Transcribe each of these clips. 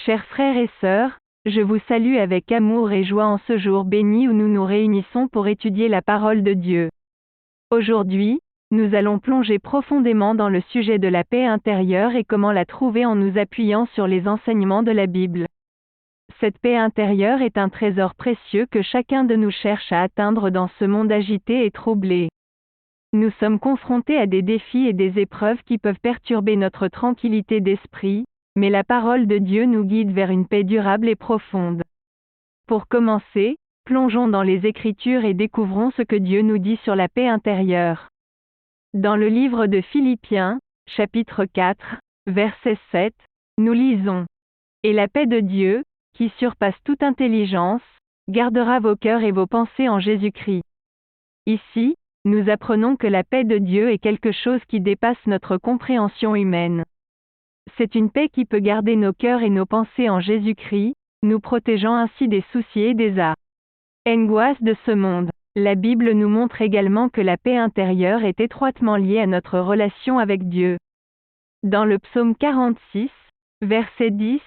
Chers frères et sœurs, je vous salue avec amour et joie en ce jour béni où nous nous réunissons pour étudier la parole de Dieu. Aujourd'hui, nous allons plonger profondément dans le sujet de la paix intérieure et comment la trouver en nous appuyant sur les enseignements de la Bible. Cette paix intérieure est un trésor précieux que chacun de nous cherche à atteindre dans ce monde agité et troublé. Nous sommes confrontés à des défis et des épreuves qui peuvent perturber notre tranquillité d'esprit, mais la parole de Dieu nous guide vers une paix durable et profonde. Pour commencer, plongeons dans les Écritures et découvrons ce que Dieu nous dit sur la paix intérieure. Dans le livre de Philippiens, chapitre 4, verset 7, nous lisons « Et la paix de Dieu, qui surpasse toute intelligence, gardera vos cœurs et vos pensées en Jésus-Christ. » Ici, nous apprenons que la paix de Dieu est quelque chose qui dépasse notre compréhension humaine. C'est une paix qui peut garder nos cœurs et nos pensées en Jésus-Christ, nous protégeant ainsi des soucis et des angoisses de ce monde. La Bible nous montre également que la paix intérieure est étroitement liée à notre relation avec Dieu. Dans le psaume 46, verset 10,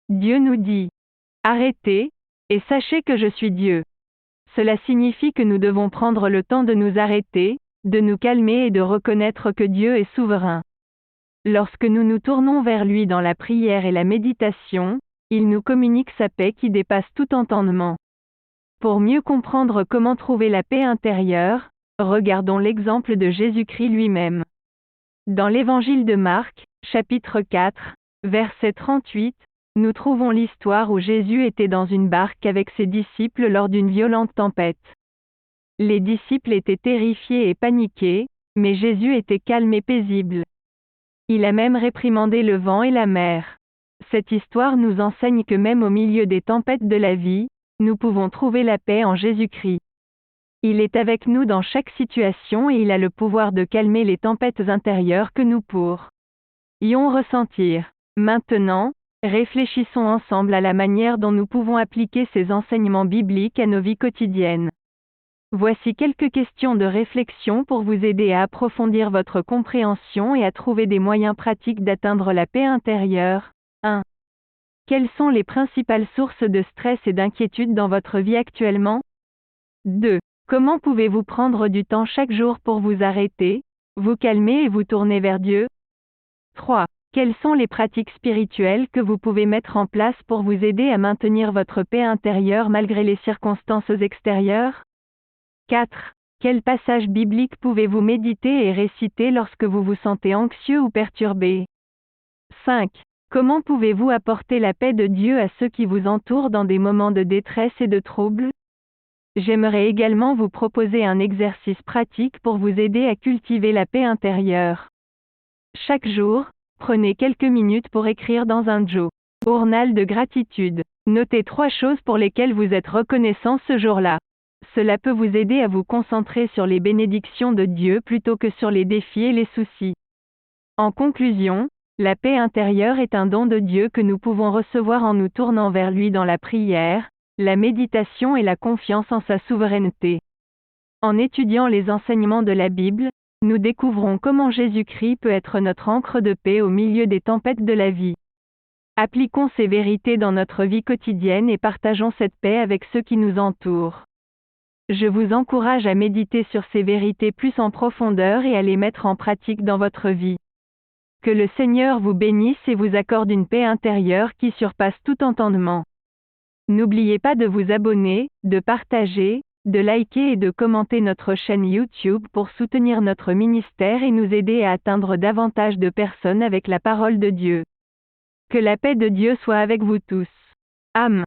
Dieu nous dit « Arrêtez, et sachez que je suis Dieu ». Cela signifie que nous devons prendre le temps de nous arrêter, de nous calmer et de reconnaître que Dieu est souverain. Lorsque nous nous tournons vers lui dans la prière et la méditation, il nous communique sa paix qui dépasse tout entendement. Pour mieux comprendre comment trouver la paix intérieure, regardons l'exemple de Jésus-Christ lui-même. Dans l'évangile de Marc, chapitre 4, verset 38, nous trouvons l'histoire où Jésus était dans une barque avec ses disciples lors d'une violente tempête. Les disciples étaient terrifiés et paniqués, mais Jésus était calme et paisible. Il a même réprimandé le vent et la mer. Cette histoire nous enseigne que même au milieu des tempêtes de la vie, nous pouvons trouver la paix en Jésus-Christ. Il est avec nous dans chaque situation et il a le pouvoir de calmer les tempêtes intérieures que nous pourrions ressentir. Maintenant, réfléchissons ensemble à la manière dont nous pouvons appliquer ces enseignements bibliques à nos vies quotidiennes. Voici quelques questions de réflexion pour vous aider à approfondir votre compréhension et à trouver des moyens pratiques d'atteindre la paix intérieure. 1. Quelles sont les principales sources de stress et d'inquiétude dans votre vie actuellement? 2. Comment pouvez-vous prendre du temps chaque jour pour vous arrêter, vous calmer et vous tourner vers Dieu? 3. Quelles sont les pratiques spirituelles que vous pouvez mettre en place pour vous aider à maintenir votre paix intérieure malgré les circonstances extérieures? 4. Quel passage biblique pouvez-vous méditer et réciter lorsque vous vous sentez anxieux ou perturbé? 5. Comment pouvez-vous apporter la paix de Dieu à ceux qui vous entourent dans des moments de détresse et de trouble? J'aimerais également vous proposer un exercice pratique pour vous aider à cultiver la paix intérieure. Chaque jour, prenez quelques minutes pour écrire dans un journal de gratitude. Notez 3 choses pour lesquelles vous êtes reconnaissant ce jour-là. Cela peut vous aider à vous concentrer sur les bénédictions de Dieu plutôt que sur les défis et les soucis. En conclusion, la paix intérieure est un don de Dieu que nous pouvons recevoir en nous tournant vers lui dans la prière, la méditation et la confiance en sa souveraineté. En étudiant les enseignements de la Bible, nous découvrons comment Jésus-Christ peut être notre ancre de paix au milieu des tempêtes de la vie. Appliquons ces vérités dans notre vie quotidienne et partageons cette paix avec ceux qui nous entourent. Je vous encourage à méditer sur ces vérités plus en profondeur et à les mettre en pratique dans votre vie. Que le Seigneur vous bénisse et vous accorde une paix intérieure qui surpasse tout entendement. N'oubliez pas de vous abonner, de partager, de liker et de commenter notre chaîne YouTube pour soutenir notre ministère et nous aider à atteindre davantage de personnes avec la parole de Dieu. Que la paix de Dieu soit avec vous tous. Amen.